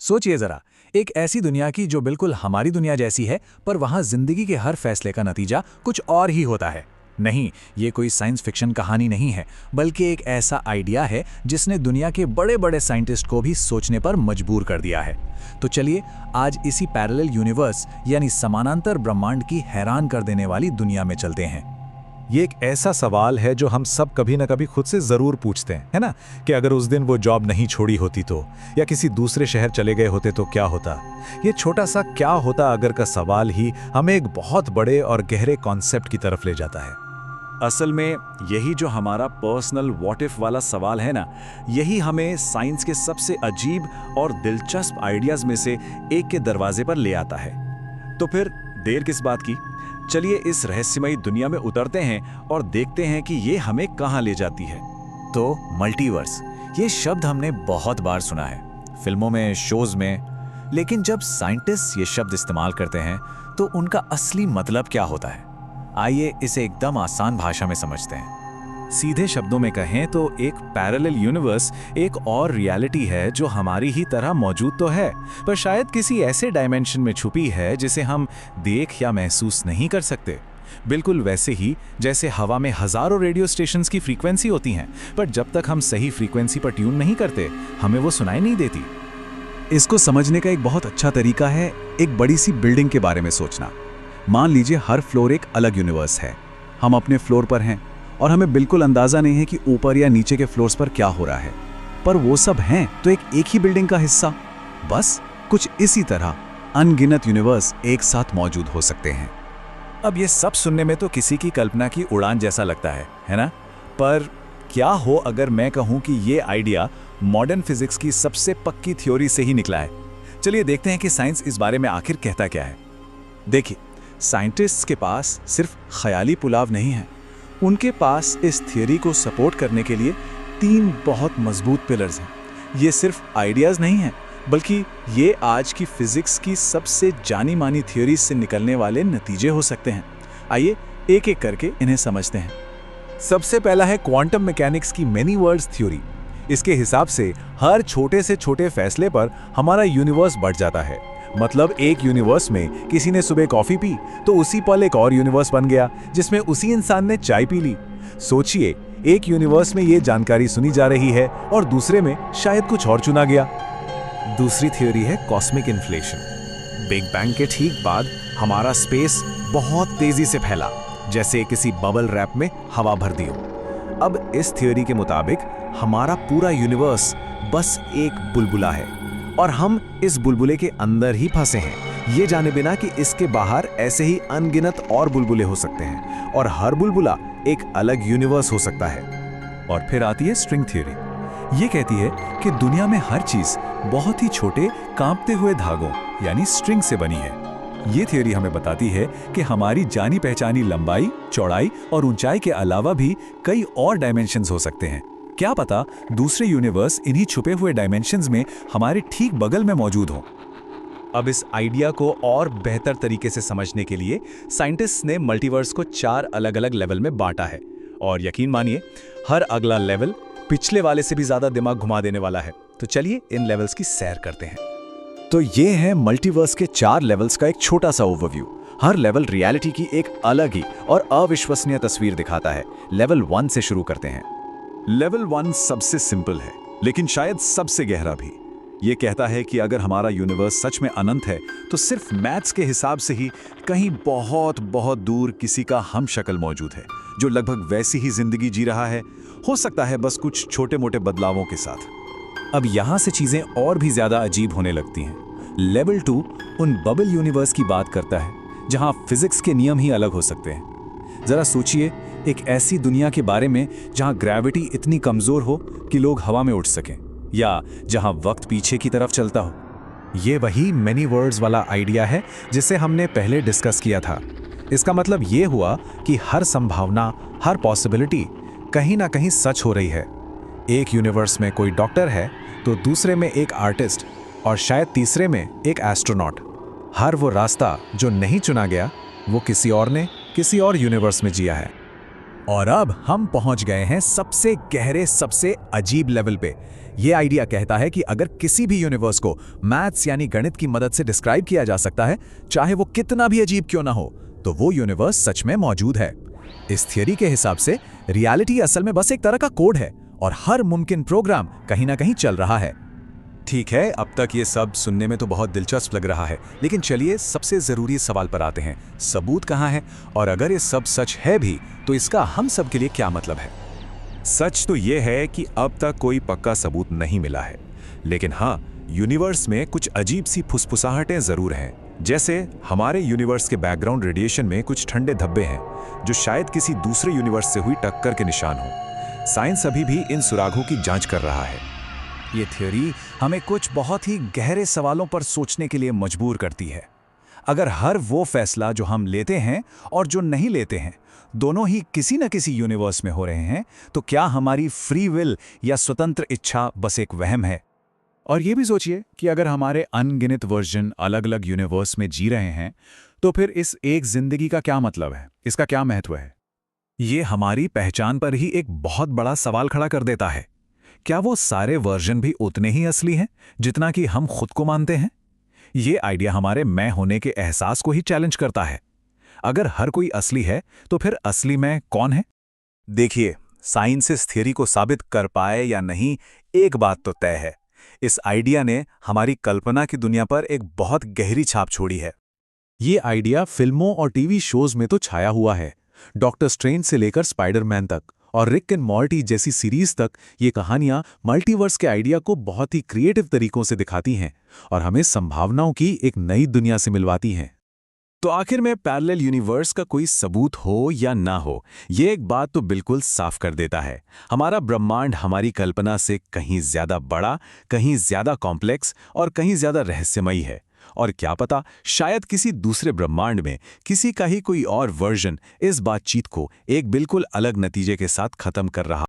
सोचिए जरा, एक ऐसी दुनिया की जो बिल्कुल हमारी दुनिया जैसी है, पर वहां जिंदगी के हर फैसले का नतीजा कुछ और ही होता है। नहीं, ये कोई साइंस फिक्शन कहानी नहीं है, बल्कि एक ऐसा आइडिया है जिसने दुनिया के बड़े बड़े साइंटिस्ट को भी सोचने पर मजबूर कर दिया है। तो चलिए आज इसी पैरेलल यूनिवर्स यानी समानांतर ब्रह्मांड की हैरान कर देने वाली दुनिया में चलते हैं। ये एक ऐसा सवाल है जो हम सब कभी ना कभी खुद से जरूर पूछते हैं, है ना? कि अगर उस दिन वो जॉब नहीं छोड़ी होती तो, या किसी दूसरे शहर चले गए होते तो क्या होता। ये छोटा सा क्या होता अगर का सवाल ही हमें एक बहुत बड़े और गहरे कॉन्सेप्ट की तरफ ले जाता है। असल में यही जो हमारा पर्सनल व्हाट इफ वाला सवाल है ना, यही हमें साइंस के सबसे अजीब और दिलचस्प आइडियाज में से एक के दरवाजे पर ले आता है। तो फिर देर किस बात की, चलिए इस रहस्यमयी दुनिया में उतरते हैं और देखते हैं कि ये हमें कहां ले जाती है। तो मल्टीवर्स, ये शब्द हमने बहुत बार सुना है, फिल्मों में, शोज में, लेकिन जब साइंटिस्ट ये शब्द इस्तेमाल करते हैं तो उनका असली मतलब क्या होता है? आइए इसे एकदम आसान भाषा में समझते हैं। सीधे शब्दों में कहें तो एक पैरेलल यूनिवर्स एक और रियलिटी है जो हमारी ही तरह मौजूद तो है, पर शायद किसी ऐसे डायमेंशन में छुपी है जिसे हम देख या महसूस नहीं कर सकते। बिल्कुल वैसे ही जैसे हवा में हजारों रेडियो स्टेशंस की फ्रीक्वेंसी होती हैं, पर जब तक हम सही फ्रीक्वेंसी पर ट्यून नहीं करते हमें वो सुनाई नहीं देती। इसको समझने का एक बहुत अच्छा तरीका है एक बड़ी सी बिल्डिंग के बारे में सोचना। मान लीजिए हर फ्लोर एक अलग यूनिवर्स है। हम अपने फ्लोर पर हैं और हमें बिल्कुल अंदाजा नहीं है कि ऊपर या नीचे के फ्लोर्स पर क्या हो रहा है, पर वो सब हैं तो एक ही बिल्डिंग का हिस्सा। बस कुछ इसी तरह अनगिनत यूनिवर्स एक साथ मौजूद हो सकते हैं। अब ये सब सुनने में तो किसी की कल्पना की उड़ान जैसा लगता है ना? पर क्या हो अगर मैं कहूं कि ये आइडिया मॉडर्न फिजिक्स की सबसे पक्की थ्योरी से ही निकला है। चलिए देखते हैं कि साइंस इस बारे में आखिर कहता क्या है। देखिए, साइंटिस्ट्स के पास सिर्फ ख्याली पुलाव नहीं है, उनके पास इस थियरी को सपोर्ट करने के लिए 3 बहुत मजबूत पिलर्स हैं। ये सिर्फ आइडियाज नहीं हैं, बल्कि ये आज की फिजिक्स की सबसे जानी मानी थियरीज से निकलने वाले नतीजे हो सकते हैं। आइए एक एक करके इन्हें समझते हैं। सबसे पहला है क्वांटम मैकेनिक्स की मेनी वर्ल्ड्स थ्योरी। इसके हिसाब से हर छोटे से छोटे फैसले पर हमारा यूनिवर्स बढ़ जाता है। मतलब एक यूनिवर्स में किसी ने सुबह कॉफी पी तो उसी पल एक और यूनिवर्स बन गया जिसमें उसी इंसान ने चाय पी ली। सोचिए, एक यूनिवर्स में ये जानकारी सुनी जा रही है और दूसरे में शायद कुछ और चुना गया। दूसरी थ्योरी है कॉस्मिक इन्फ्लेशन। बिग बैंग के ठीक बाद हमारा स्पेस बहुत तेजी से फैला, जैसे किसी बबल रैप में हवा भर दी हो। अब इस थ्योरी के मुताबिक हमारा पूरा यूनिवर्स बस एक बुलबुला है और हम इस बुलबुले के अंदर ही फंसे हैं, ये जाने बिना कि इसके बाहर ऐसे ही अनगिनत और बुलबुले हो सकते हैं और हर बुलबुला एक अलग यूनिवर्स हो सकता है। और फिर आती है स्ट्रिंग थ्योरी। ये कहती है कि दुनिया में हर चीज बहुत ही छोटे कांपते हुए धागों यानी स्ट्रिंग से बनी है। ये थ्योरी हमें बताती है कि हमारी जानी पहचानी लंबाई, चौड़ाई और ऊंचाई के अलावा भी कई और डायमेंशंस हो सकते हैं। क्या पता दूसरे यूनिवर्स इन्हीं छुपे हुए डायमेंशंस में हमारे ठीक बगल में मौजूद हों। अब इस आइडिया को और बेहतर तरीके से समझने के लिए साइंटिस्ट्स ने मल्टीवर्स को 4 अलग अलग लेवल में बांटा है। और यकीन मानिए, हर अगला लेवल पिछले वाले से भी ज्यादा दिमाग घुमा देने वाला है। तो चलिए इन लेवल्स की सैर करते हैं। तो ये है मल्टीवर्स के 4 लेवल्स का एक छोटा सा ओवरव्यू। हर लेवल रियलिटी की एक अलग ही और अविश्वसनीय तस्वीर दिखाता है। लेवल 1 से शुरू करते हैं। लेवल 1 सबसे सिंपल है, लेकिन शायद सबसे गहरा भी। ये कहता है कि अगर हमारा यूनिवर्स सच में अनंत है तो सिर्फ मैथ्स के हिसाब से ही कहीं बहुत बहुत दूर किसी का हम शक्ल मौजूद है जो लगभग वैसी ही जिंदगी जी रहा है, हो सकता है बस कुछ छोटे मोटे बदलावों के साथ। अब यहाँ से चीजें और भी ज्यादा अजीब होने लगती हैं। लेवल 2 उन बबल यूनिवर्स की बात करता है जहाँ फिजिक्स के नियम ही अलग हो सकते हैं। जरा सोचिए, एक ऐसी दुनिया के बारे में जहां ग्रेविटी इतनी कमजोर हो कि लोग हवा में उड़ सकें, या जहां वक्त पीछे की तरफ चलता हो। ये वही मेनी वर्ल्ड्स वाला आइडिया है जिसे हमने पहले डिस्कस किया था। इसका मतलब ये हुआ कि हर संभावना, हर पॉसिबिलिटी कहीं ना कहीं सच हो रही है। एक यूनिवर्स में कोई डॉक्टर है तो दूसरे में एक आर्टिस्ट और शायद तीसरे में एक एस्ट्रोनॉट। हर वो रास्ता जो नहीं चुना गया वो किसी और ने किसी और यूनिवर्स में जिया है। और अब हम पहुंच गए हैं सबसे गहरे, सबसे अजीब लेवल पे। ये आइडिया कहता है कि अगर किसी भी यूनिवर्स को मैथ्स यानी गणित की मदद से डिस्क्राइब किया जा सकता है, चाहे वो कितना भी अजीब क्यों ना हो, तो वो यूनिवर्स सच में मौजूद है। इस थियरी के हिसाब से रियलिटी असल में बस एक तरह का कोड है और हर मुमकिन प्रोग्राम कहीं ना कहीं चल रहा है। ठीक है, अब तक ये सब सुनने में तो बहुत दिलचस्प लग रहा है, लेकिन चलिए सबसे जरूरी सवाल पर आते हैं। सबूत कहाँ है? और अगर ये सब सच है भी, तो इसका हम सब के लिए क्या मतलब है? सच तो ये है कि अब तक कोई पक्का सबूत नहीं मिला है, लेकिन हाँ, यूनिवर्स में कुछ अजीब सी फुसफुसाहटें जरूर हैं। जैसे हमारे यूनिवर्स के बैकग्राउंड रेडिएशन में कुछ ठंडे धब्बे हैं, जो शायद किसी दूसरे यूनिवर्स से हुई टक्कर के निशान हो। साइंस अभी भी इन सुरागों की जांच कर रहा है। ये थ्योरी हमें कुछ बहुत ही गहरे सवालों पर सोचने के लिए मजबूर करती है। अगर हर वो फैसला जो हम लेते हैं और जो नहीं लेते हैं, दोनों ही किसी न किसी यूनिवर्स में हो रहे हैं, तो क्या हमारी फ्री विल या स्वतंत्र इच्छा बस एक वहम है? और ये भी सोचिए कि अगर हमारे अनगिनत वर्जन अलग अलग यूनिवर्स में जी रहे हैं, तो फिर इस एक जिंदगी का क्या मतलब है? इसका क्या महत्व है? ये हमारी पहचान पर ही एक बहुत बड़ा सवाल खड़ा कर देता है। क्या वो सारे वर्जन भी उतने ही असली हैं जितना कि हम खुद को मानते हैं? ये आइडिया हमारे मैं होने के एहसास को ही चैलेंज करता है। अगर हर कोई असली है, तो फिर असली मैं कौन है? देखिए, साइंस इस थियरी को साबित कर पाए या नहीं, एक बात तो तय है, इस आइडिया ने हमारी कल्पना की दुनिया पर एक बहुत गहरी छाप छोड़ी है। ये आइडिया फिल्मों और टीवी शोज में तो छाया हुआ है। डॉक्टर स्ट्रेंज से लेकर स्पाइडरमैन तक और रिक एंड मॉर्टी जैसी सीरीज तक ये कहानियां मल्टीवर्स के आइडिया को बहुत ही क्रिएटिव तरीकों से दिखाती हैं और हमें संभावनाओं की एक नई दुनिया से मिलवाती हैं। तो आखिर में पैरेलल यूनिवर्स का कोई सबूत हो या ना हो, ये एक बात तो बिल्कुल साफ कर देता है, हमारा ब्रह्मांड हमारी कल्पना से कहीं ज्यादा बड़ा, कहीं ज्यादा कॉम्प्लेक्स और कहीं ज्यादा रहस्यमयी है। और क्या पता, शायद किसी दूसरे ब्रह्मांड में किसी का ही कोई और वर्जन इस बातचीत को एक बिल्कुल अलग नतीजे के साथ खत्म कर रहा